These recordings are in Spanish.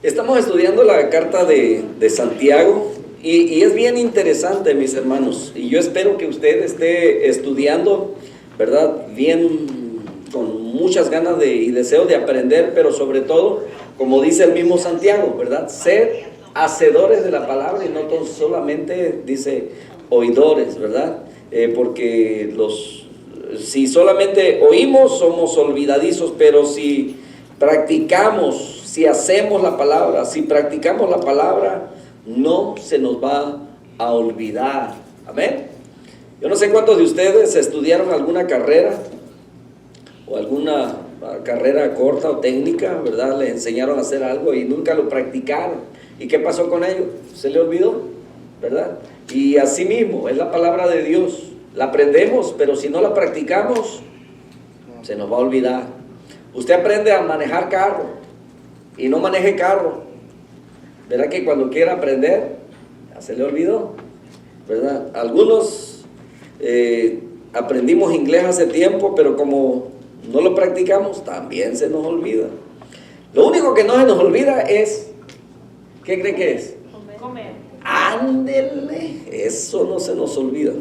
Estamos estudiando la carta de Santiago y es bien interesante, mis hermanos, y yo espero que usted esté estudiando, ¿verdad? Bien, con muchas ganas y deseo de aprender, pero sobre todo, como dice el mismo Santiago, ¿verdad? Ser hacedores de la palabra y no solamente, dice, oidores, ¿verdad? Porque si solamente oímos somos olvidadizos, pero si practicamos, si hacemos la palabra, si practicamos la palabra, no se nos va a olvidar. Amén. Yo no sé cuántos de ustedes estudiaron alguna carrera o alguna carrera corta o técnica, ¿verdad? Les enseñaron a hacer algo y nunca lo practicaron. ¿Y qué pasó con ello? Se le olvidó, ¿verdad? Y así mismo es la palabra de Dios. La aprendemos, pero si no la practicamos, se nos va a olvidar. Usted aprende a manejar carro y no maneje carro, ¿verdad? Que cuando quiera aprender, ya se le olvidó, ¿verdad? Algunos aprendimos inglés hace tiempo, pero como no lo practicamos, también se nos olvida. Lo único que no se nos olvida es, ¿qué cree que es? Comer. Ándele, eso no se nos olvida.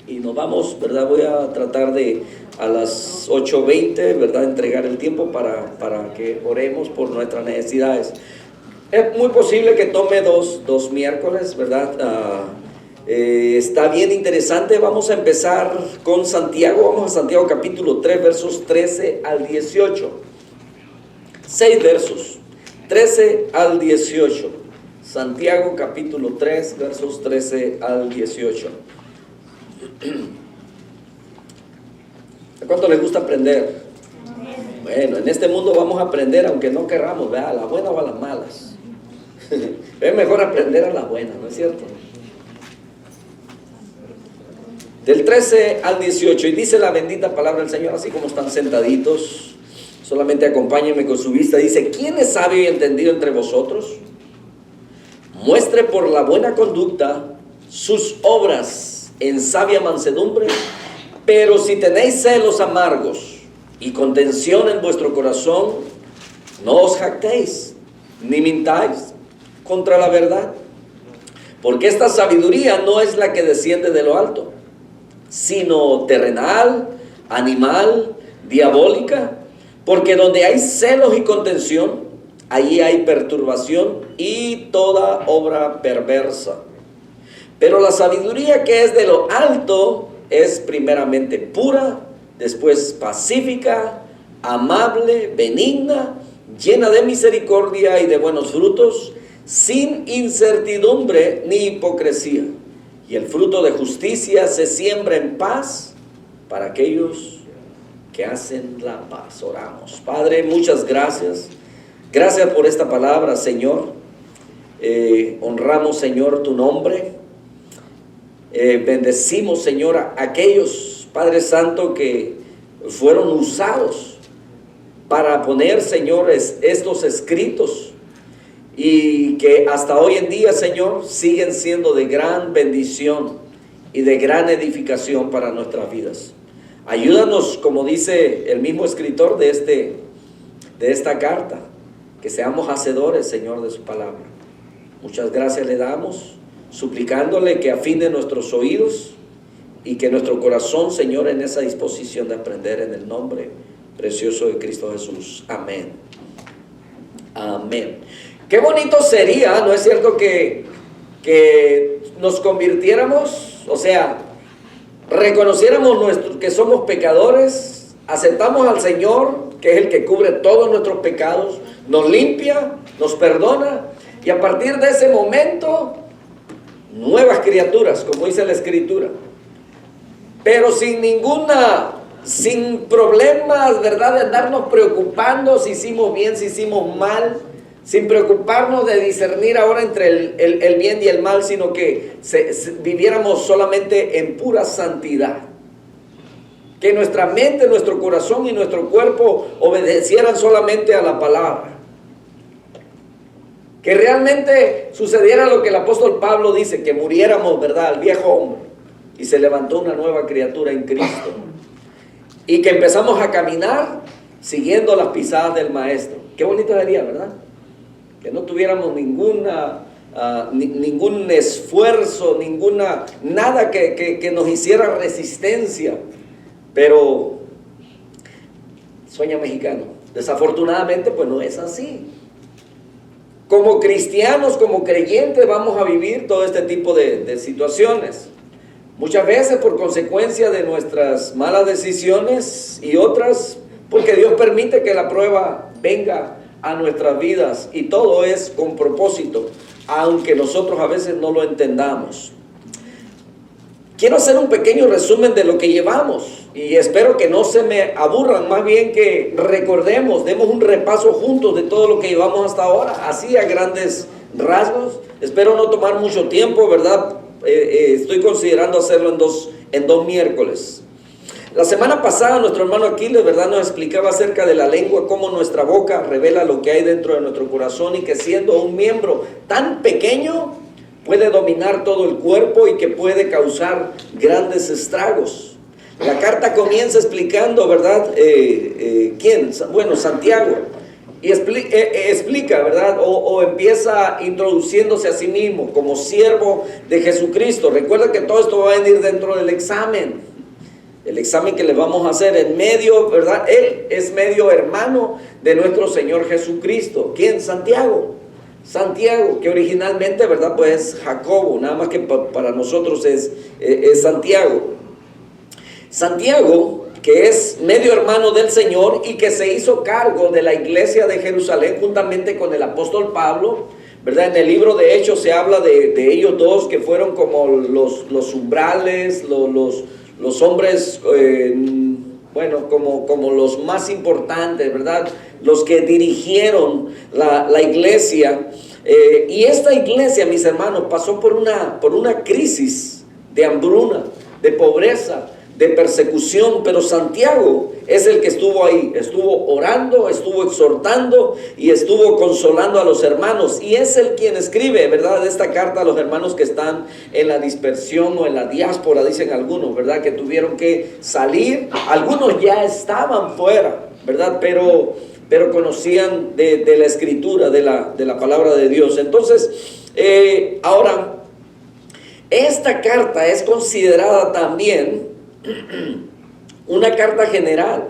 Y nos vamos, ¿verdad? Voy a tratar de a las 8:20, ¿verdad? Entregar el tiempo para que oremos por nuestras necesidades. Es muy posible que tome dos miércoles, ¿verdad? Está bien interesante. Vamos a empezar con Santiago. Vamos a Santiago capítulo 3, versos 13 al 18. 6 versos, 13 al 18. Santiago capítulo 3, versos 13 al 18. ¿A cuánto les gusta aprender? Bueno, en este mundo vamos a aprender aunque no querramos, ¿verdad? A las buenas o a las malas. Es mejor aprender a las buenas, ¿no es cierto? Del 13 al 18, y dice la bendita palabra del Señor, así como están sentaditos, solamente acompáñenme con su vista. Dice: ¿quién es sabio y entendido entre vosotros? Muestre por la buena conducta sus obras en sabia mansedumbre. Pero si tenéis celos amargos y contención en vuestro corazón, no os jactéis, ni mintáis contra la verdad. Porque esta sabiduría no es la que desciende de lo alto, sino terrenal, animal, diabólica. Porque donde hay celos y contención, allí hay perturbación y toda obra perversa. Pero la sabiduría que es de lo alto es primeramente pura, después pacífica, amable, benigna, llena de misericordia y de buenos frutos, sin incertidumbre ni hipocresía. Y el fruto de justicia se siembra en paz para aquellos que hacen la paz. Oramos. Padre, muchas gracias. Gracias por esta palabra, Señor. Honramos, Señor, tu nombre. Bendecimos, Señor, a aquellos, Padre Santo, que fueron usados para poner, señores, estos escritos y que hasta hoy en día, Señor, siguen siendo de gran bendición y de gran edificación para nuestras vidas. Ayúdanos, como dice el mismo escritor de esta carta, que seamos hacedores, Señor, de su palabra. Muchas gracias le damos, suplicándole que afine nuestros oídos y que nuestro corazón, Señor, en esa disposición de aprender, en el nombre precioso de Cristo Jesús. Amén. Amén. Qué bonito sería, ¿no es cierto?, que nos convirtiéramos, o sea, reconociéramos que somos pecadores, aceptamos al Señor, que es el que cubre todos nuestros pecados, nos limpia, nos perdona, y a partir de ese momento, nuevas criaturas, como dice la Escritura, pero sin problemas, ¿verdad?, de andarnos preocupando si hicimos bien, si hicimos mal, sin preocuparnos de discernir ahora entre el bien y el mal, sino que viviéramos solamente en pura santidad. Que nuestra mente, nuestro corazón y nuestro cuerpo obedecieran solamente a la palabra. Que realmente sucediera lo que el apóstol Pablo dice, que muriéramos, ¿verdad?, al viejo hombre, y se levantó una nueva criatura en Cristo. Y que empezamos a caminar siguiendo las pisadas del Maestro. Qué bonito sería, ¿verdad? que no tuviéramos ningún esfuerzo, nada que nos hiciera resistencia. Pero sueña mexicano, desafortunadamente pues no es así. Como cristianos, como creyentes, vamos a vivir todo este tipo de situaciones. Muchas veces por consecuencia de nuestras malas decisiones y otras porque Dios permite que la prueba venga a nuestras vidas, y todo es con propósito, aunque nosotros a veces no lo entendamos. Quiero hacer un pequeño resumen de lo que llevamos y espero que no se me aburran, más bien que recordemos, demos un repaso juntos de todo lo que llevamos hasta ahora, así a grandes rasgos. Espero no tomar mucho tiempo, ¿verdad? Estoy considerando hacerlo en dos miércoles. La semana pasada nuestro hermano Aquiles, ¿verdad?, nos explicaba acerca de la lengua, cómo nuestra boca revela lo que hay dentro de nuestro corazón, y que siendo un miembro tan pequeño puede dominar todo el cuerpo y que puede causar grandes estragos. La carta comienza explicando, ¿verdad? ¿Quién? Bueno, Santiago. Y explica, ¿verdad? O empieza introduciéndose a sí mismo como siervo de Jesucristo. Recuerda que todo esto va a venir dentro del examen. El examen que le vamos a hacer en medio, ¿verdad? Él es medio hermano de nuestro Señor Jesucristo. ¿Quién? Santiago. Santiago, que originalmente, ¿verdad?, pues Jacobo, nada más que para nosotros es Santiago. Santiago, que es medio hermano del Señor y que se hizo cargo de la iglesia de Jerusalén juntamente con el apóstol Pablo, ¿verdad? En el libro de Hechos se habla de ellos dos, que fueron como los umbrales, los hombres, bueno, como los más importantes, ¿verdad? Los que dirigieron la iglesia. Y esta iglesia, mis hermanos, pasó por una crisis de hambruna, de pobreza, de persecución, pero Santiago es el que estuvo ahí, estuvo orando, estuvo exhortando y estuvo consolando a los hermanos, y es el quien escribe, ¿verdad?, esta carta a los hermanos que están en la dispersión o en la diáspora, dicen algunos, ¿verdad?, que tuvieron que salir. Algunos ya estaban fuera, ¿verdad?, pero conocían de la escritura, de la palabra de Dios. Entonces, ahora, esta carta es considerada también una carta general,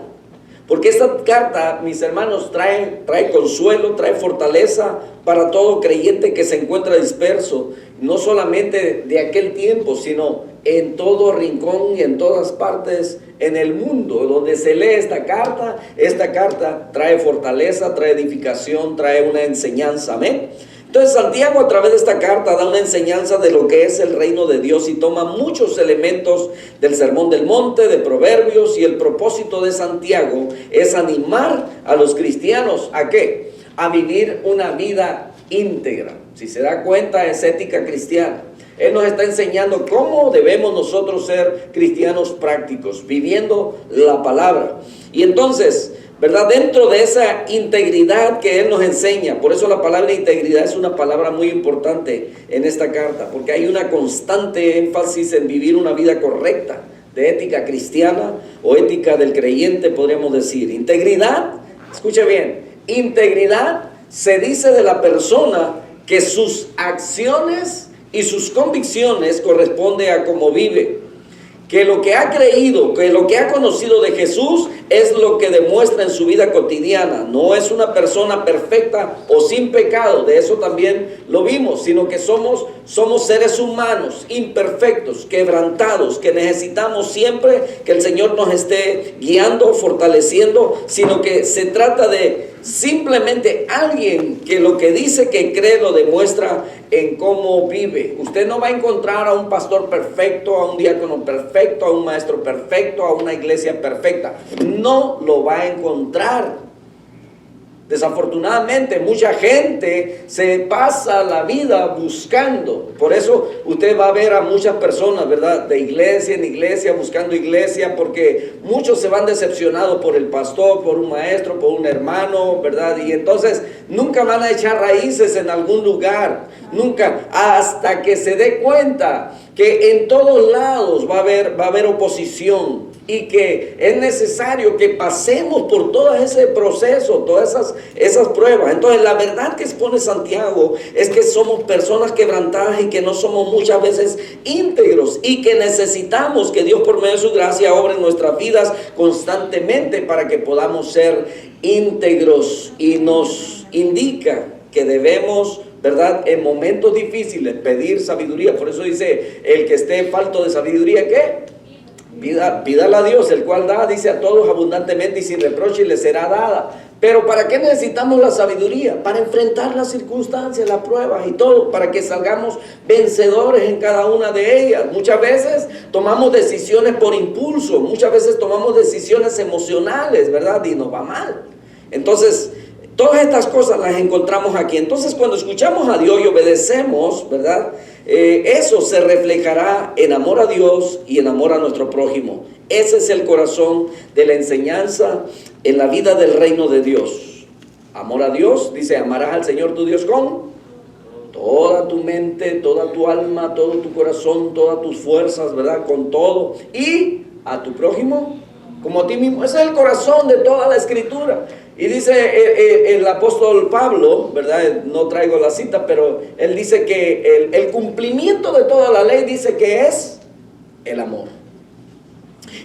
porque esta carta, mis hermanos, trae consuelo, trae fortaleza para todo creyente que se encuentra disperso, no solamente de aquel tiempo, sino en todo rincón y en todas partes en el mundo donde se lee esta carta. Esta carta trae fortaleza, trae edificación, trae una enseñanza. Amén. Entonces Santiago, a través de esta carta, da una enseñanza de lo que es el reino de Dios y toma muchos elementos del Sermón del Monte, de Proverbios, y el propósito de Santiago es animar a los cristianos ¿a qué? A vivir una vida íntegra. Si se da cuenta, es ética cristiana. Él nos está enseñando cómo debemos nosotros ser cristianos prácticos, viviendo la palabra. Y entonces, ¿verdad?, dentro de esa integridad que Él nos enseña, por eso la palabra integridad es una palabra muy importante en esta carta, porque hay una constante énfasis en vivir una vida correcta, de ética cristiana o ética del creyente, podríamos decir. Integridad, escuche bien, integridad se dice de la persona que sus acciones y sus convicciones corresponden a cómo vive. Que lo que ha creído, que lo que ha conocido de Jesús es lo que demuestra en su vida cotidiana. No es una persona perfecta o sin pecado, de eso también lo vimos, sino que somos seres humanos imperfectos, quebrantados, que necesitamos siempre que el Señor nos esté guiando, fortaleciendo, sino que se trata de simplemente alguien que lo que dice que cree lo demuestra en cómo vive. Usted no va a encontrar a un pastor perfecto, a un diácono perfecto, a un maestro perfecto, a una iglesia perfecta. No lo va a encontrar. Desafortunadamente, mucha gente se pasa la vida buscando. Por eso usted va a ver a muchas personas, ¿verdad?, de iglesia en iglesia, buscando iglesia, porque muchos se van decepcionados por el pastor, por un maestro, por un hermano, ¿verdad? Y entonces nunca van a echar raíces en algún lugar, nunca, hasta que se dé cuenta que en todos lados va a haber oposición. y que es necesario que pasemos por todo ese proceso, todas esas pruebas. Entonces la verdad que expone Santiago es que somos personas quebrantadas y que no somos muchas veces íntegros y que necesitamos que Dios por medio de su gracia obre en nuestras vidas constantemente para que podamos ser íntegros, y nos indica que debemos, ¿verdad?, en momentos difíciles pedir sabiduría. Por eso dice, el que esté falto de sabiduría, ¿qué? Pídala a Dios, el cual da, dice, a todos abundantemente y sin reproche, y le será dada. Pero ¿para qué necesitamos la sabiduría? Para enfrentar las circunstancias, las pruebas y todo, para que salgamos vencedores en cada una de ellas. Muchas veces tomamos decisiones por impulso, muchas veces tomamos decisiones emocionales, ¿verdad? Y nos va mal. Entonces, todas estas cosas las encontramos aquí. Entonces, cuando escuchamos a Dios y obedecemos, ¿verdad?, eso se reflejará en amor a Dios y en amor a nuestro prójimo. Ese es el corazón de la enseñanza en la vida del reino de Dios. Amor a Dios, dice, amarás al Señor tu Dios con toda tu mente, toda tu alma, todo tu corazón, todas tus fuerzas, ¿verdad?, con todo. Y a tu prójimo como a ti mismo. Ese es el corazón de toda la Escritura. Y dice el apóstol Pablo, ¿verdad?, no traigo la cita, pero él dice que el cumplimiento de toda la ley dice que es el amor.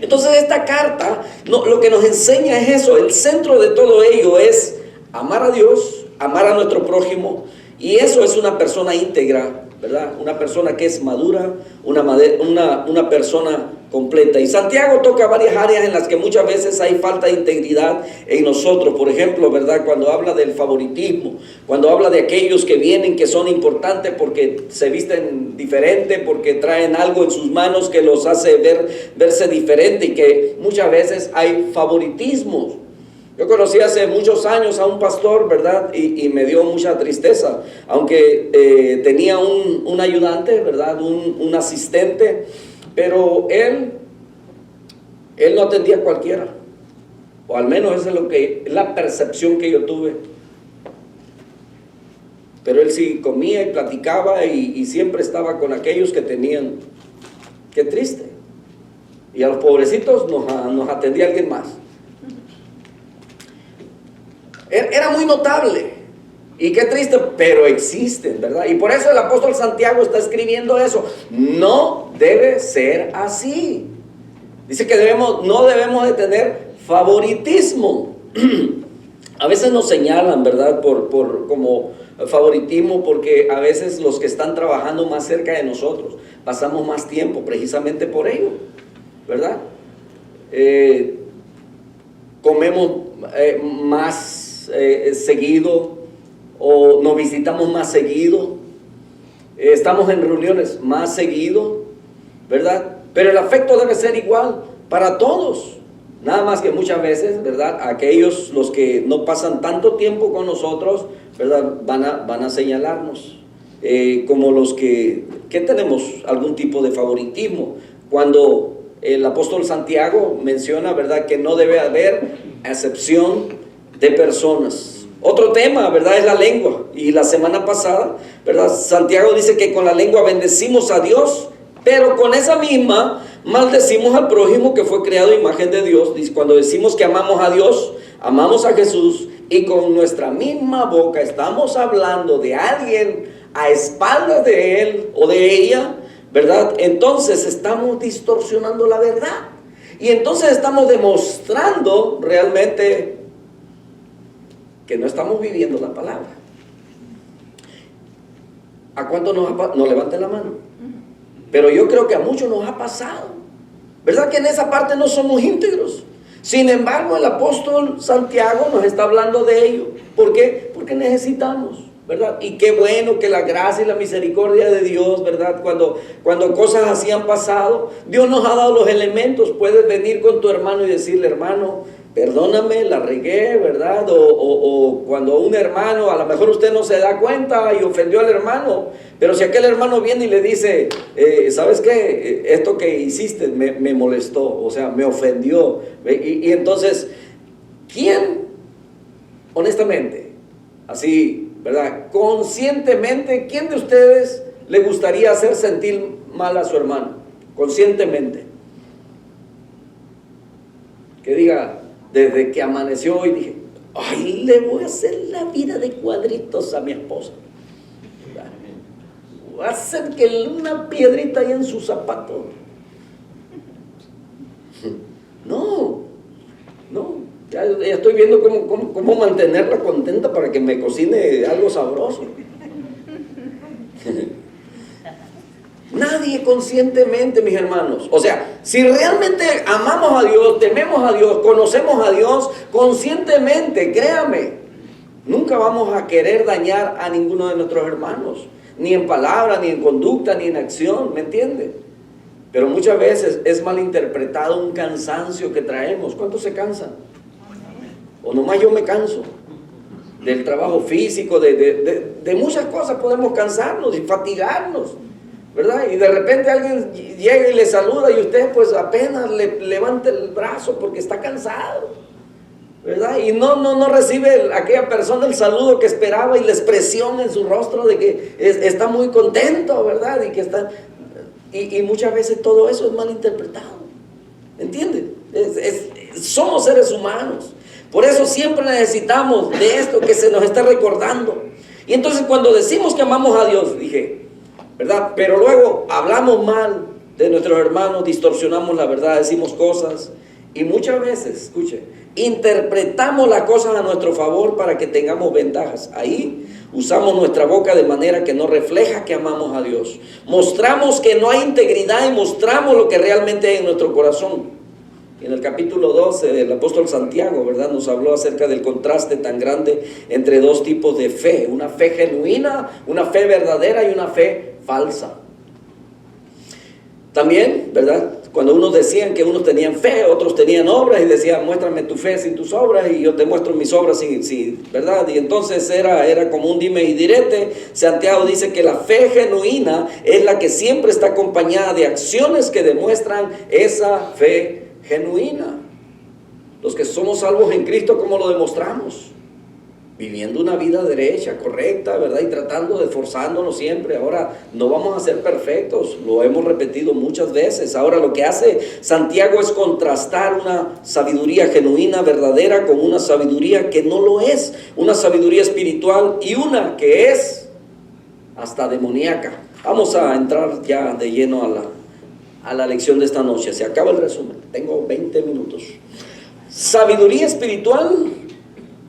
Entonces esta carta lo que nos enseña es eso. El centro de todo ello es amar a Dios, amar a nuestro prójimo, y eso es una persona íntegra, ¿verdad? Una persona que es madura, una persona completa. Y Santiago toca varias áreas en las que muchas veces hay falta de integridad en nosotros. Por ejemplo, ¿verdad?, cuando habla del favoritismo, cuando habla de aquellos que vienen, que son importantes porque se visten diferente, porque traen algo en sus manos que los hace verse diferente, y que muchas veces hay favoritismos. Yo conocí hace muchos años a un pastor, ¿verdad?, y me dio mucha tristeza, aunque tenía un ayudante, ¿verdad?, un asistente, pero él no atendía a cualquiera, o al menos esa es la percepción que yo tuve. Pero él sí comía y platicaba y siempre estaba con aquellos que tenían. Qué triste. Y a los pobrecitos nos atendía alguien más. Era muy notable. Y qué triste, pero existen, ¿verdad? Y por eso el apóstol Santiago está escribiendo eso. No debe ser así. Dice que no debemos de tener favoritismo. A veces nos señalan, ¿verdad?, como favoritismo, porque a veces los que están trabajando más cerca de nosotros pasamos más tiempo precisamente por ello, ¿verdad? Comemos más seguido, o nos visitamos más seguido, estamos en reuniones más seguido, ¿verdad? Pero el afecto debe ser igual para todos. Nada más que muchas veces, ¿verdad?, aquellos, los que no pasan tanto tiempo con nosotros, ¿verdad?, van a señalarnos como los que tenemos algún tipo de favoritismo. Cuando el apóstol Santiago menciona, ¿verdad?, que no debe haber acepción de personas. Otro tema, ¿verdad?, es la lengua. Y la semana pasada, ¿verdad?, Santiago dice que con la lengua bendecimos a Dios, pero con esa misma maldecimos al prójimo que fue creado a imagen de Dios. Dice, cuando decimos que amamos a Dios, amamos a Jesús, y con nuestra misma boca estamos hablando de alguien a espaldas de él o de ella, ¿verdad?, entonces estamos distorsionando la verdad. Y entonces estamos demostrando realmente que no estamos viviendo la palabra. ¿A cuánto no levanten la mano? Pero yo creo que a muchos nos ha pasado, ¿verdad?, que en esa parte no somos íntegros. Sin embargo, el apóstol Santiago nos está hablando de ello. ¿Por qué? Porque necesitamos, ¿verdad? Y qué bueno que la gracia y la misericordia de Dios, ¿verdad?, cuando cosas así han pasado, Dios nos ha dado los elementos. Puedes venir con tu hermano y decirle: hermano, perdóname, la regué, ¿verdad? O cuando un hermano, a lo mejor usted no se da cuenta y ofendió al hermano, pero si aquel hermano viene y le dice: ¿sabes qué? Esto que hiciste me molestó, o sea, me ofendió. Y entonces, ¿quién, honestamente, así, ¿verdad?, conscientemente, quién de ustedes le gustaría hacer sentir mal a su hermano? Conscientemente. que diga, desde que amaneció hoy dije, ay, le voy a hacer la vida de cuadritos a mi esposa. Voy a hacer que una piedrita ahí en su zapato. No, ya estoy viendo cómo mantenerla contenta para que me cocine algo sabroso. Nadie conscientemente, mis hermanos. O sea, si realmente amamos a Dios, tememos a Dios, conocemos a Dios, conscientemente, créame, nunca vamos a querer dañar a ninguno de nuestros hermanos, ni en palabra, ni en conducta, ni en acción, ¿me entiende? Pero muchas veces es malinterpretado un cansancio que traemos. ¿Cuántos se cansan? O nomás yo me canso del trabajo físico, de muchas cosas podemos cansarnos y fatigarnos, ¿verdad? Y de repente alguien llega y le saluda y usted pues apenas le levanta el brazo porque está cansado, ¿verdad? Y no recibe aquella persona el saludo que esperaba y la expresión en su rostro de que está muy contento, ¿verdad? Y que está... Y muchas veces todo eso es malinterpretado, ¿entienden? Somos seres humanos, por eso siempre necesitamos de esto que se nos está recordando. Y entonces cuando decimos que amamos a Dios, dije, ¿verdad? Pero luego hablamos mal de nuestros hermanos, distorsionamos la verdad, decimos cosas y muchas veces, escuche, interpretamos las cosas a nuestro favor para que tengamos ventajas. Ahí usamos nuestra boca de manera que no refleja que amamos a Dios. Mostramos que no hay integridad y mostramos lo que realmente hay en nuestro corazón. En el capítulo 12, el apóstol Santiago, ¿verdad?, nos habló acerca del contraste tan grande entre dos tipos de fe. Una fe genuina, una fe verdadera y una fe falsa. También, ¿verdad?, cuando unos decían que unos tenían fe, otros tenían obras y decían, muéstrame tu fe sin tus obras y yo te muestro mis obras sin ¿verdad? Y entonces era como un dime y direte. Santiago dice que la fe genuina es la que siempre está acompañada de acciones que demuestran esa fe genuina. Los que somos salvos en Cristo, ¿cómo lo demostramos? Viviendo una vida derecha, correcta, ¿verdad? Y tratando de esforzándonos siempre. Ahora, no vamos a ser perfectos, lo hemos repetido muchas veces. Ahora, lo que hace Santiago es contrastar una sabiduría genuina, verdadera, con una sabiduría que no lo es. Una sabiduría espiritual y una que es hasta demoníaca. Vamos a entrar ya de lleno a la lección de esta noche. Se acaba el resumen, tengo 20 minutos. Sabiduría espiritual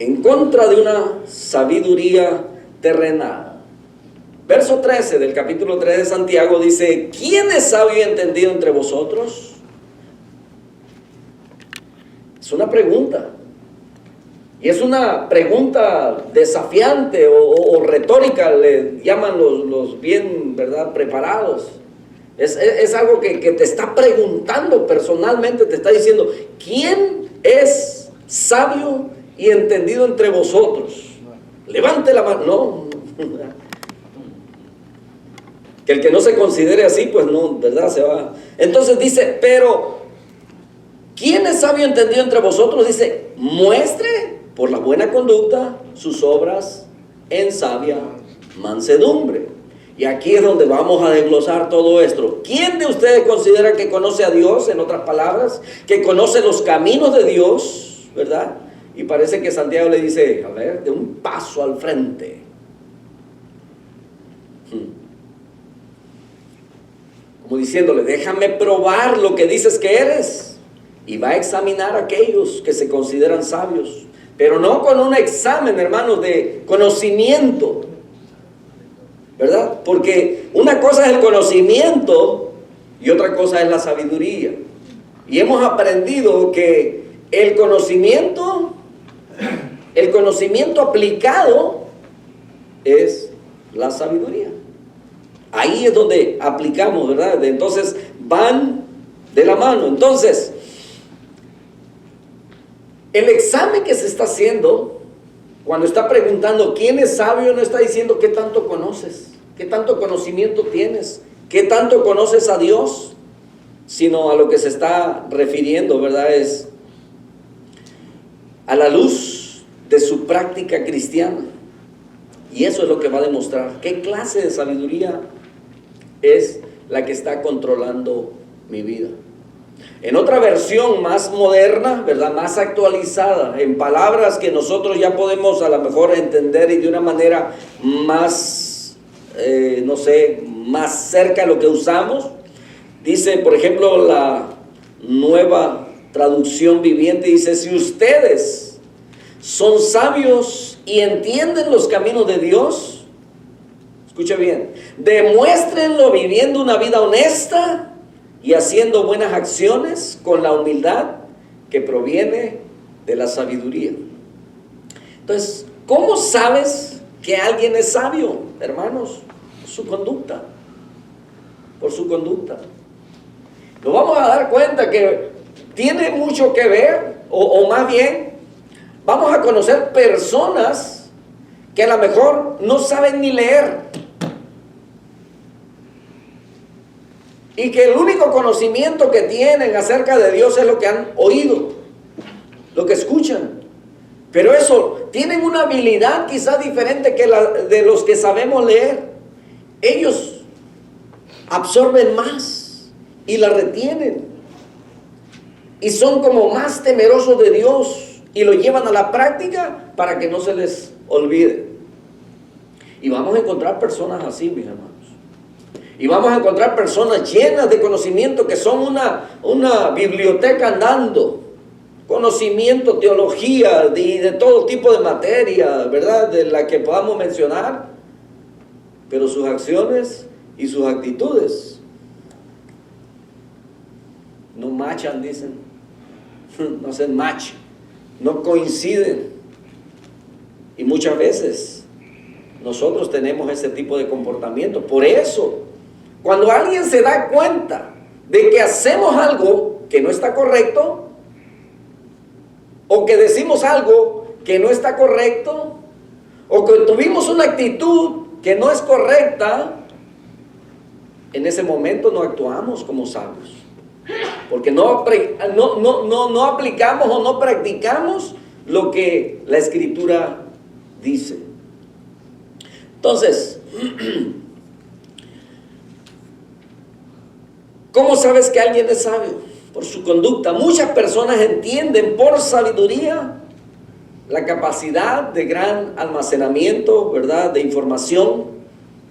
en contra de una sabiduría terrenal. Verso 13 del capítulo 3 de Santiago dice, ¿quién es sabio y entendido entre vosotros? Es una pregunta. Y es una pregunta desafiante o retórica, le llaman los bien, ¿verdad?, preparados. Es algo que te está preguntando personalmente, te está diciendo, ¿quién es sabio y entendido entre vosotros? Levante la mano. No. Que el que no se considere así, pues no, ¿verdad? Se va. Entonces dice, pero ¿quién es sabio y entendido entre vosotros? Dice, muestre por la buena conducta sus obras en sabia mansedumbre. Y aquí es donde vamos a desglosar todo esto. ¿Quién de ustedes considera que conoce a Dios, en otras palabras, que conoce los caminos de Dios, ¿verdad? Y parece que Santiago le dice, a ver, de un paso al frente. Como diciéndole, déjame probar lo que dices que eres. Y va a examinar a aquellos que se consideran sabios. Pero no con un examen, hermanos, de conocimiento, ¿verdad? Porque una cosa es el conocimiento y otra cosa es la sabiduría. Y hemos aprendido que el conocimiento aplicado es la sabiduría. Ahí es donde aplicamos, ¿verdad? Entonces van de la mano. Entonces, el examen que se está haciendo, cuando está preguntando quién es sabio, no está diciendo qué tanto conoces, qué tanto conocimiento tienes, qué tanto conoces a Dios, sino a lo que se está refiriendo, ¿verdad? Es a la luz de su práctica cristiana. Y eso es lo que va a demostrar qué clase de sabiduría es la que está controlando mi vida. En otra versión más moderna, ¿verdad? Más actualizada, en palabras que nosotros ya podemos a lo mejor entender y de una manera más, no sé, más cerca a lo que usamos. Dice, por ejemplo, la Nueva Traducción Viviente, dice: si ustedes son sabios y entienden los caminos de Dios, escuche bien, demuéstrenlo viviendo una vida honesta y haciendo buenas acciones con la humildad que proviene de la sabiduría. Entonces, ¿cómo sabes que alguien es sabio, hermanos? Por su conducta. Por su conducta. Nos vamos a dar cuenta que tiene mucho que ver, o más bien, vamos a conocer personas que a lo mejor no saben ni leer. Y que el único conocimiento que tienen acerca de Dios es lo que han oído, lo que escuchan. Pero eso, tienen una habilidad quizás diferente que la de los que sabemos leer. Ellos absorben más y la retienen. Y son como más temerosos de Dios y lo llevan a la práctica para que no se les olvide. Y vamos a encontrar personas así, mis hermanos. Y vamos a encontrar personas llenas de conocimiento que son una biblioteca andando. Conocimiento, teología, de todo tipo de materia, ¿verdad? De la que podamos mencionar. Pero sus acciones y sus actitudes no machan, dicen. No hacen match. No coinciden. Y muchas veces nosotros tenemos ese tipo de comportamiento. Por eso, cuando alguien se da cuenta de que hacemos algo que no está correcto, o que decimos algo que no está correcto, o que tuvimos una actitud que no es correcta, en ese momento no actuamos como sabios, porque no aplicamos o no practicamos lo que la Escritura dice. Entonces, ¿cómo sabes que alguien es sabio? Por su conducta. Muchas personas entienden por sabiduría la capacidad de gran almacenamiento, ¿verdad?, de información,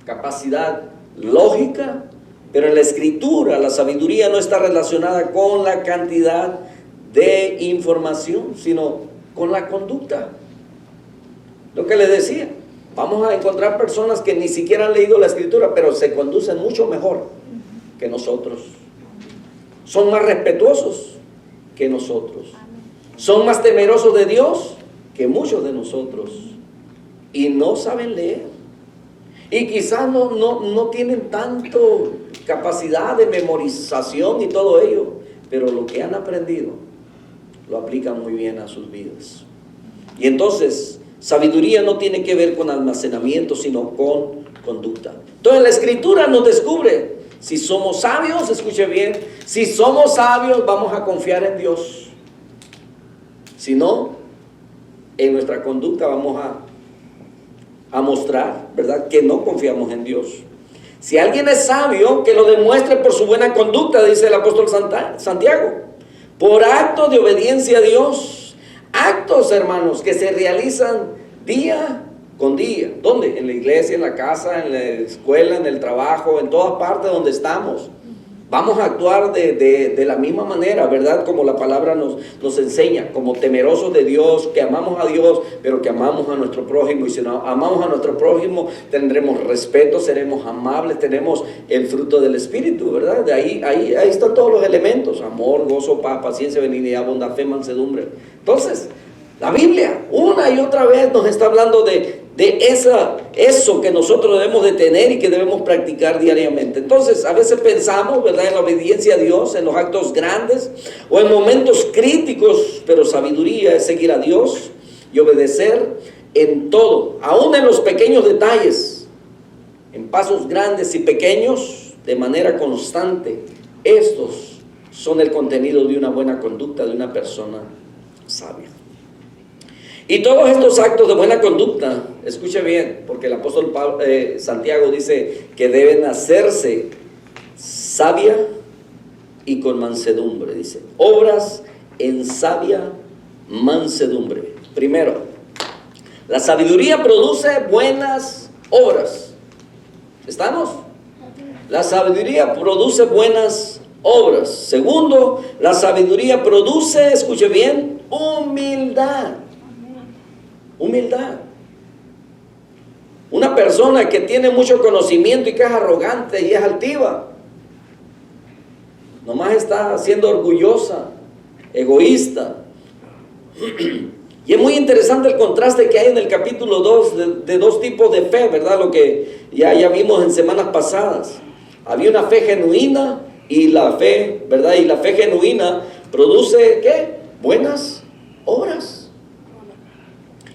capacidad lógica, pero en la Escritura la sabiduría no está relacionada con la cantidad de información, sino con la conducta. Lo que les decía, vamos a encontrar personas que ni siquiera han leído la Escritura, pero se conducen mucho mejor que nosotros. Son más respetuosos que nosotros. Son más temerosos de Dios que muchos de nosotros. Y no saben leer. Y quizás no tienen tanto capacidad de memorización y todo ello. Pero lo que han aprendido lo aplican muy bien a sus vidas. Y entonces, sabiduría no tiene que ver con almacenamiento, sino con conducta. Entonces la Escritura nos descubre. Si somos sabios, escuche bien, si somos sabios vamos a confiar en Dios. Si no, en nuestra conducta vamos a mostrar, ¿verdad?, que no confiamos en Dios. Si alguien es sabio, que lo demuestre por su buena conducta, dice el apóstol Santiago, por actos de obediencia a Dios. Actos, hermanos, que se realizan día con día. ¿Dónde? En la iglesia, en la casa, en la escuela, en el trabajo, en todas partes donde estamos. Vamos a actuar de la misma manera, ¿verdad? Como la palabra nos enseña, como temerosos de Dios, que amamos a Dios, pero que amamos a nuestro prójimo. Y si no amamos a nuestro prójimo, tendremos respeto, seremos amables, tenemos el fruto del Espíritu, ¿verdad? De ahí están todos los elementos: amor, gozo, paz, paciencia, benignidad, bondad, fe, mansedumbre. Entonces, la Biblia una y otra vez nos está hablando de eso que nosotros debemos de tener y que debemos practicar diariamente. Entonces, a veces pensamos, ¿verdad?, en la obediencia a Dios, en los actos grandes o en momentos críticos, pero sabiduría es seguir a Dios y obedecer en todo, aún en los pequeños detalles, en pasos grandes y pequeños, de manera constante. Estos son el contenido de una buena conducta de una persona sabia. Y todos estos actos de buena conducta, escuche bien, porque el apóstol Santiago dice que deben hacerse sabia y con mansedumbre, dice. Obras en sabia mansedumbre. Primero, la sabiduría produce buenas obras. ¿Estamos? La sabiduría produce buenas obras. Segundo, la sabiduría produce, escuche bien, humildad. Humildad. Una persona que tiene mucho conocimiento y que es arrogante y es altiva, nomás está siendo orgullosa, egoísta. Y es muy interesante el contraste que hay en el capítulo 2 de dos tipos de fe, ¿verdad? Lo que ya vimos en semanas pasadas. Había una fe genuina y la fe, ¿verdad? Y la fe genuina produce, ¿qué? Buenas obras.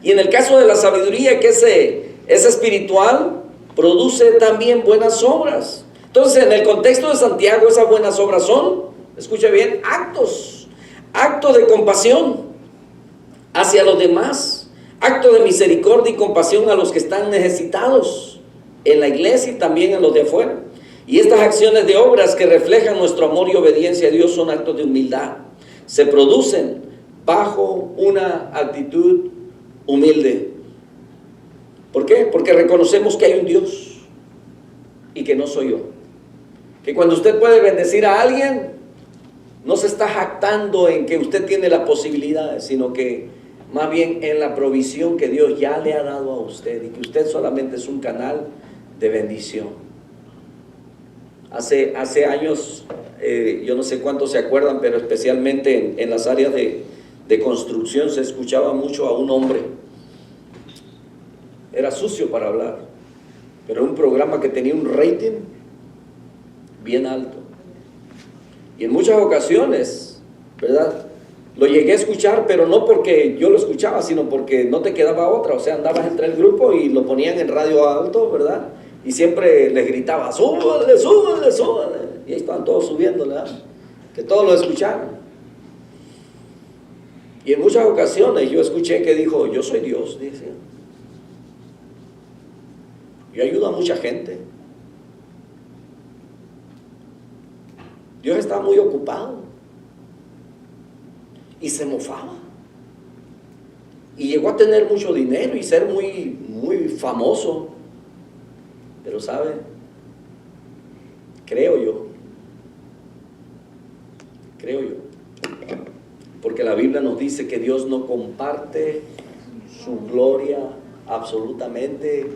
Y en el caso de la sabiduría, que es espiritual, produce también buenas obras. Entonces, en el contexto de Santiago, esas buenas obras son, escucha bien, actos de compasión hacia los demás, acto de misericordia y compasión a los que están necesitados en la iglesia y también a los de afuera. Y estas acciones de obras que reflejan nuestro amor y obediencia a Dios son actos de humildad. Se producen bajo una actitud humilde. ¿Por qué? Porque reconocemos que hay un Dios y que no soy yo. Que cuando usted puede bendecir a alguien, no se está jactando en que usted tiene las posibilidades, sino que más bien en la provisión que Dios ya le ha dado a usted y que usted solamente es un canal de bendición. Hace años, yo no sé cuántos se acuerdan, pero especialmente en las áreas de construcción se escuchaba mucho a un hombre. Era sucio para hablar, pero era un programa que tenía un rating bien alto. Y en muchas ocasiones, ¿verdad?, lo llegué a escuchar, pero no porque yo lo escuchaba, sino porque no te quedaba otra. O sea, andabas entre el grupo y lo ponían en radio alto, ¿verdad? Y siempre les gritaba, súbale, súbale, súbale. Y ahí estaban todos subiéndole, ¿verdad? Que todos lo escucharon. Y en muchas ocasiones yo escuché que dijo, yo soy Dios, dice. Yo ayudo a mucha gente. Dios está muy ocupado. Y se mofaba. Y llegó a tener mucho dinero y ser muy, muy famoso. Pero ¿sabe? Creo yo. Porque la Biblia nos dice que Dios no comparte su gloria absolutamente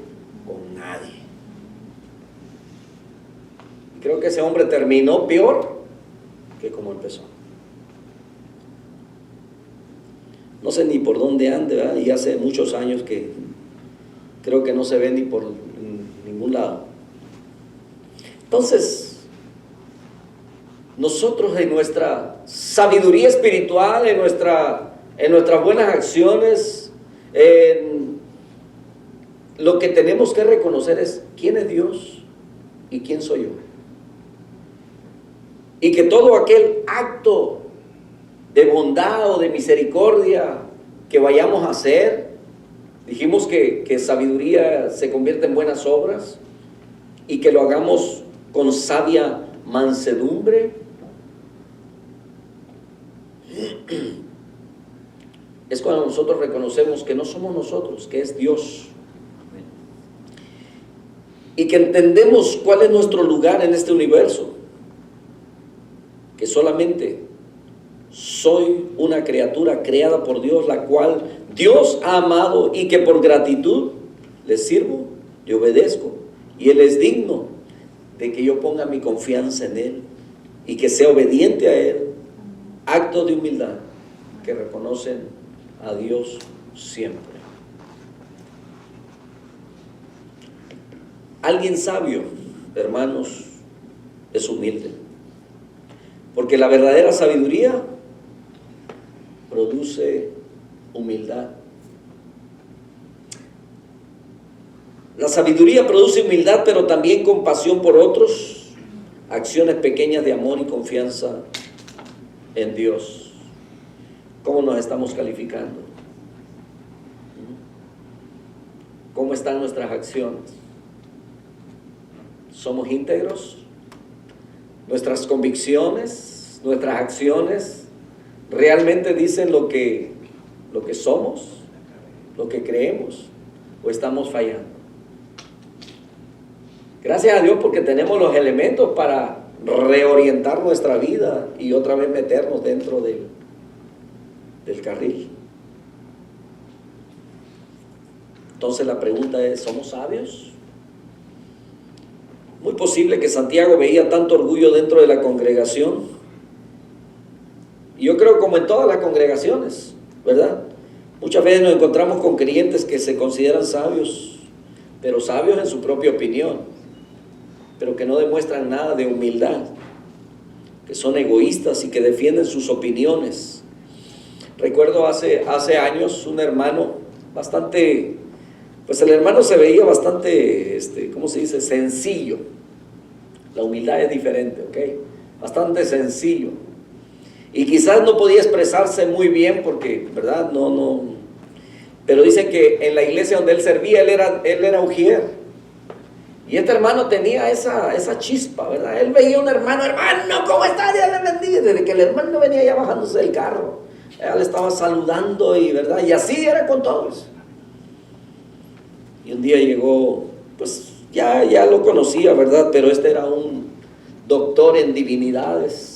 con nadie. Y creo que ese hombre terminó peor que como empezó. No sé ni por dónde ande, ¿verdad? Y hace muchos años que creo que no se ve ni por ningún lado. Entonces, nosotros en nuestra sabiduría espiritual, en nuestras buenas acciones, lo que tenemos que reconocer es quién es Dios y quién soy yo. Y que todo aquel acto de bondad o de misericordia que vayamos a hacer, dijimos que sabiduría se convierte en buenas obras, y que lo hagamos con sabia mansedumbre, es cuando nosotros reconocemos que no somos nosotros, que es Dios, y que entendemos cuál es nuestro lugar en este universo, que solamente soy una criatura creada por Dios, la cual Dios ha amado y que por gratitud le sirvo, le obedezco, y Él es digno de que yo ponga mi confianza en Él y que sea obediente a Él. Actos de humildad que reconocen a Dios siempre. Alguien sabio, hermanos, es humilde, porque la verdadera sabiduría produce humildad. La sabiduría produce humildad, pero también compasión por otros, acciones pequeñas de amor y confianza en Dios. ¿Cómo nos estamos calificando? ¿Cómo están nuestras acciones? ¿Somos íntegros? ¿Nuestras convicciones nuestras acciones, realmente dicen lo que somos, lo que creemos, o estamos fallando? Gracias a Dios porque tenemos los elementos para reorientar nuestra vida y otra vez meternos dentro del carril. Entonces la pregunta es, ¿somos sabios? Muy posible que Santiago veía tanto orgullo dentro de la congregación. Y yo creo como en todas las congregaciones, ¿verdad? Muchas veces nos encontramos con creyentes que se consideran sabios, pero sabios en su propia opinión, pero que no demuestran nada de humildad, que son egoístas y que defienden sus opiniones. Recuerdo hace años un hermano bastante, pues el hermano se veía bastante, ¿cómo se dice? Sencillo. La humildad es diferente, ¿ok? Bastante sencillo. Y quizás no podía expresarse muy bien porque, ¿verdad? No. Pero dicen que en la iglesia donde él servía, él era ujier. Y este hermano tenía esa chispa, ¿verdad? Él veía a un hermano, ¿cómo está? Dios le bendiga. Desde que el hermano venía ya bajándose del carro, él estaba saludando y, ¿verdad? Y así era con todos. Y un día llegó, pues ya lo conocía, ¿verdad? Pero este era un doctor en divinidades.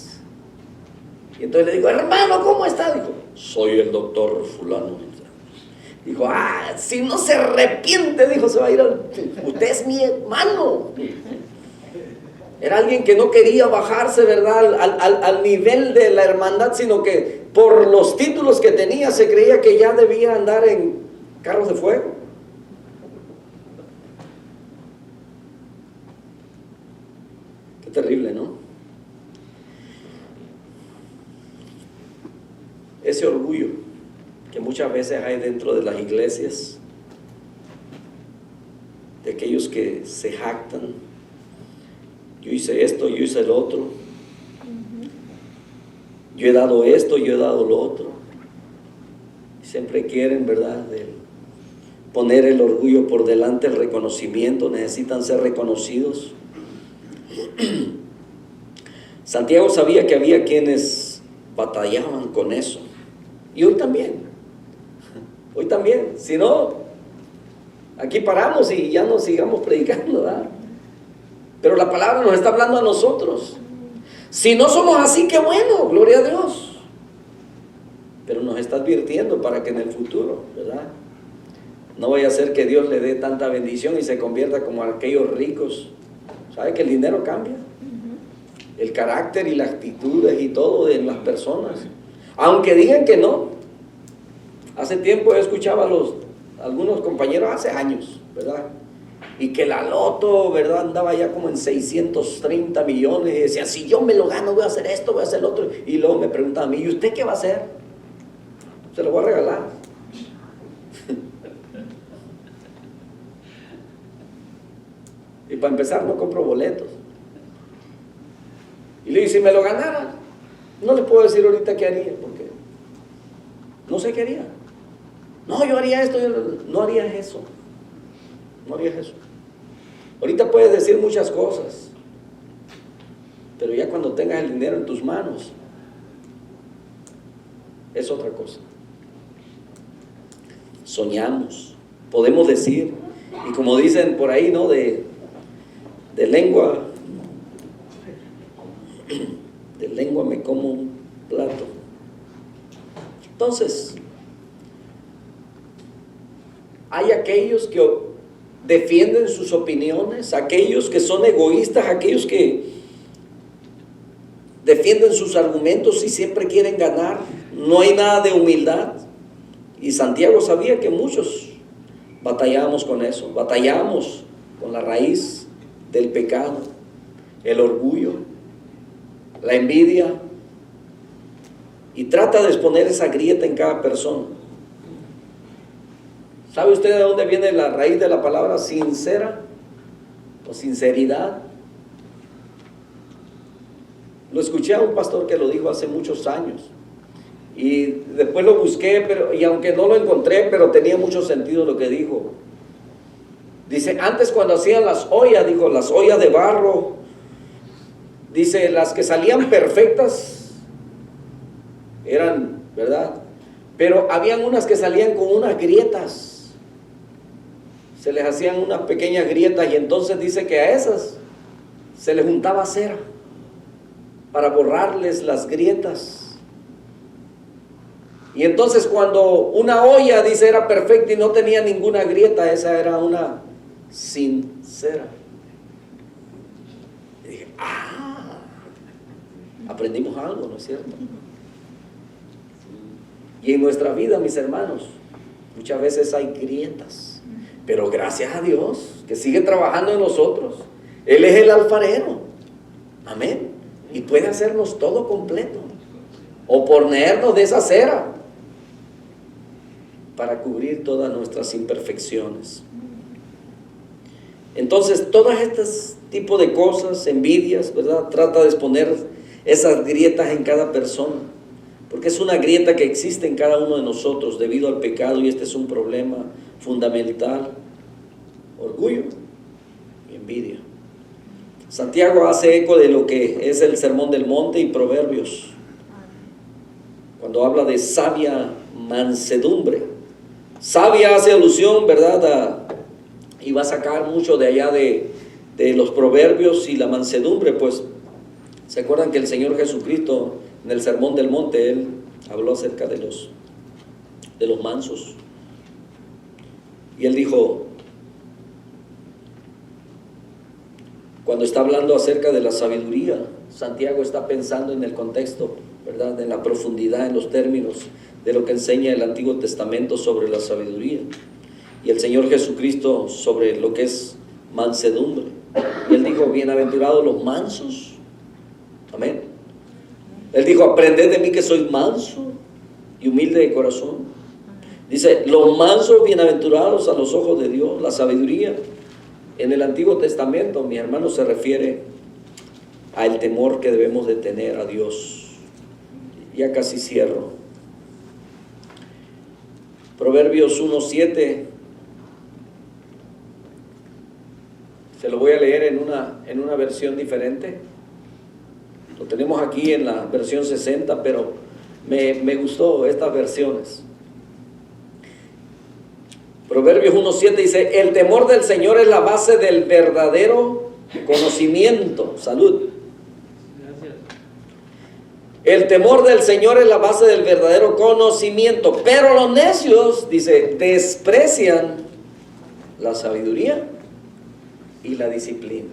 Y entonces le digo, hermano, ¿cómo está? Dijo, soy el doctor fulano. Dijo, si no se arrepiente, dijo, se va a ir usted es mi hermano. Era alguien que no quería bajarse, ¿verdad? Al nivel de la hermandad, sino que por los títulos que tenía se creía que ya debía andar en carros de fuego. Qué terrible, ¿no? Ese orgullo que muchas veces hay dentro de las iglesias, de aquellos que se jactan, yo hice esto, yo hice el otro, yo he dado esto, yo he dado lo otro, y siempre quieren, ¿verdad?, poner el orgullo por delante, el reconocimiento, necesitan ser reconocidos. Santiago sabía que había quienes batallaban con eso, y hoy también. Hoy también, si no, aquí paramos y ya no sigamos predicando, ¿verdad? Pero la palabra nos está hablando a nosotros. Si no somos así, qué bueno, gloria a Dios. Pero nos está advirtiendo para que en el futuro, ¿verdad? No vaya a ser que Dios le dé tanta bendición y se convierta como aquellos ricos. ¿Sabe que el dinero cambia? El carácter y las actitudes y todo de las personas. Aunque digan que no. Hace tiempo yo escuchaba algunos compañeros, hace años, ¿verdad? Y que la loto, ¿verdad? Andaba ya como en 630 millones. Y decía, si yo me lo gano, voy a hacer esto, voy a hacer lo otro. Y luego me preguntaba a mí, ¿y usted qué va a hacer? Se lo voy a regalar. Y para empezar, no compro boletos. Y le dije, si me lo ganara, no le puedo decir ahorita qué haría, porque no sé qué haría. No, yo haría esto, no harías eso. No harías eso. Ahorita puedes decir muchas cosas, pero ya cuando tengas el dinero en tus manos, es otra cosa. Soñamos, podemos decir, y como dicen por ahí, ¿no? De lengua me como un plato. Entonces, hay aquellos que defienden sus opiniones, aquellos que son egoístas, aquellos que defienden sus argumentos y siempre quieren ganar. No hay nada de humildad. Y Santiago sabía que muchos batallábamos con eso, batallábamos con la raíz del pecado, el orgullo, la envidia, y trata de exponer esa grieta en cada persona. ¿Sabe usted de dónde viene la raíz de la palabra sincera o sinceridad? Lo escuché a un pastor que lo dijo hace muchos años y después lo busqué, y aunque no lo encontré, pero tenía mucho sentido lo que dijo. Dice, antes cuando hacían las ollas, dijo, las ollas de barro, dice, las que salían perfectas eran, ¿verdad? Pero habían unas que salían con unas grietas, se les hacían unas pequeñas grietas, y entonces dice que a esas se les juntaba cera para borrarles las grietas. Y entonces cuando una olla, dice, era perfecta y no tenía ninguna grieta, esa era una sin cera. Y dije, aprendimos algo, ¿no es cierto? Y en nuestra vida, mis hermanos, muchas veces hay grietas, pero gracias a Dios que sigue trabajando en nosotros. Él es el alfarero, amén, y puede hacernos todo completo, o ponernos de esa cera para cubrir todas nuestras imperfecciones. Entonces, todas estas tipos de cosas, envidias, ¿verdad? Trata de exponer esas grietas en cada persona, porque es una grieta que existe en cada uno de nosotros debido al pecado, y este es un problema fundamental: orgullo y envidia. Santiago hace eco de lo que es el Sermón del Monte y Proverbios, cuando habla de sabia mansedumbre. Sabia hace alusión, ¿verdad? Y va a sacar mucho de allá de los Proverbios, y la mansedumbre, pues, ¿se acuerdan que el Señor Jesucristo en el Sermón del Monte, Él habló acerca de los mansos? Y Él dijo, cuando está hablando acerca de la sabiduría, Santiago está pensando en el contexto, ¿verdad? En la profundidad, en los términos de lo que enseña el Antiguo Testamento sobre la sabiduría. Y el Señor Jesucristo sobre lo que es mansedumbre. Y Él dijo, bienaventurados los mansos. Amén. Él dijo, aprended de mí que soy manso y humilde de corazón. Dice, los mansos bienaventurados a los ojos de Dios. La sabiduría en el Antiguo Testamento, mi hermano, se refiere al temor que debemos de tener a Dios. Ya casi cierro. Proverbios 1:7. Se lo voy a leer en una versión diferente. Lo tenemos aquí en la versión 60, pero me gustó estas versiones. Proverbios 1:7 dice, el temor del Señor es la base del verdadero conocimiento. Salud. Gracias. El temor del Señor es la base del verdadero conocimiento, pero los necios, dice, desprecian la sabiduría y la disciplina.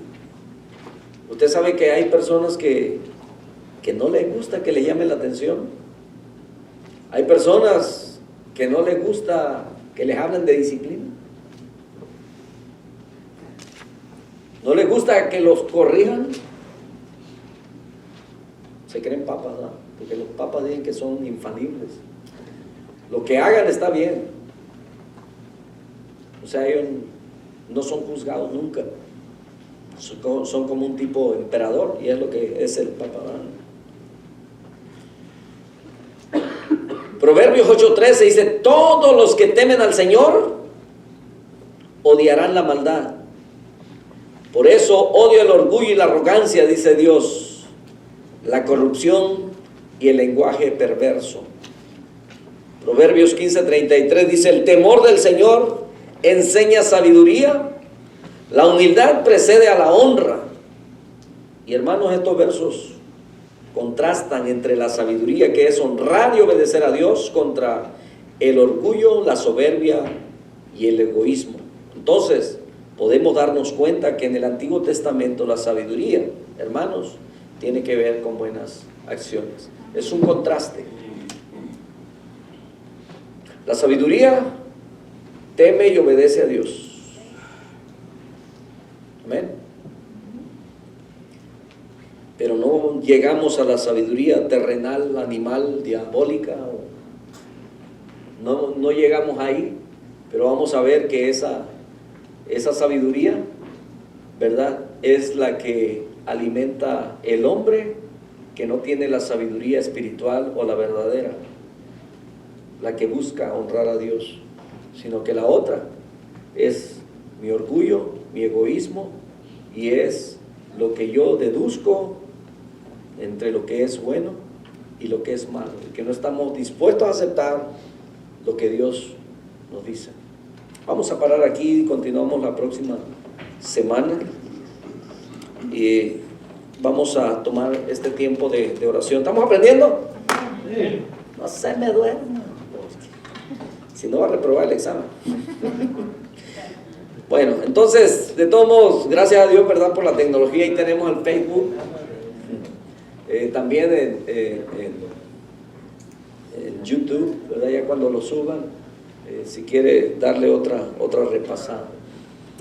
Usted sabe que hay personas que no les gusta que le llamen la atención. Hay personas que no les gusta que les hablen de disciplina. No les gusta que los corrijan. Se creen papas, ¿no? Porque los papas dicen que son infalibles. Lo que hagan está bien. O sea, ellos no son juzgados nunca. Son como un tipo emperador, y es lo que es el papa. Proverbios 8:13 dice, todos los que temen al Señor odiarán la maldad. Por eso odio el orgullo y la arrogancia, dice Dios, la corrupción y el lenguaje perverso. Proverbios 15:33 dice, el temor del Señor enseña sabiduría, la humildad precede a la honra. Y hermanos, estos versos contrastan entre la sabiduría, que es honrar y obedecer a Dios, contra el orgullo, la soberbia y el egoísmo. Entonces, podemos darnos cuenta que en el Antiguo Testamento la sabiduría, hermanos, tiene que ver con buenas acciones. Es un contraste. La sabiduría teme y obedece a Dios. Amén. Pero no llegamos a la sabiduría terrenal, animal, diabólica. No llegamos ahí. Pero vamos a ver que esa sabiduría, ¿verdad?, es la que alimenta el hombre que no tiene la sabiduría espiritual o la verdadera, la que busca honrar a Dios, sino que la otra es mi orgullo, mi egoísmo, y es lo que yo deduzco entre lo que es bueno y lo que es malo, y que no estamos dispuestos a aceptar lo que Dios nos dice. Vamos a parar aquí y continuamos la próxima semana y vamos a tomar este tiempo de oración. ¿Estamos aprendiendo? Sí. No se me duerma, si no va a reprobar el examen. Bueno, entonces, de todos modos, gracias a Dios, ¿verdad?, por la tecnología. Ahí tenemos el Facebook, también en YouTube, ¿verdad?, ya cuando lo suban, si quiere darle otra repasada.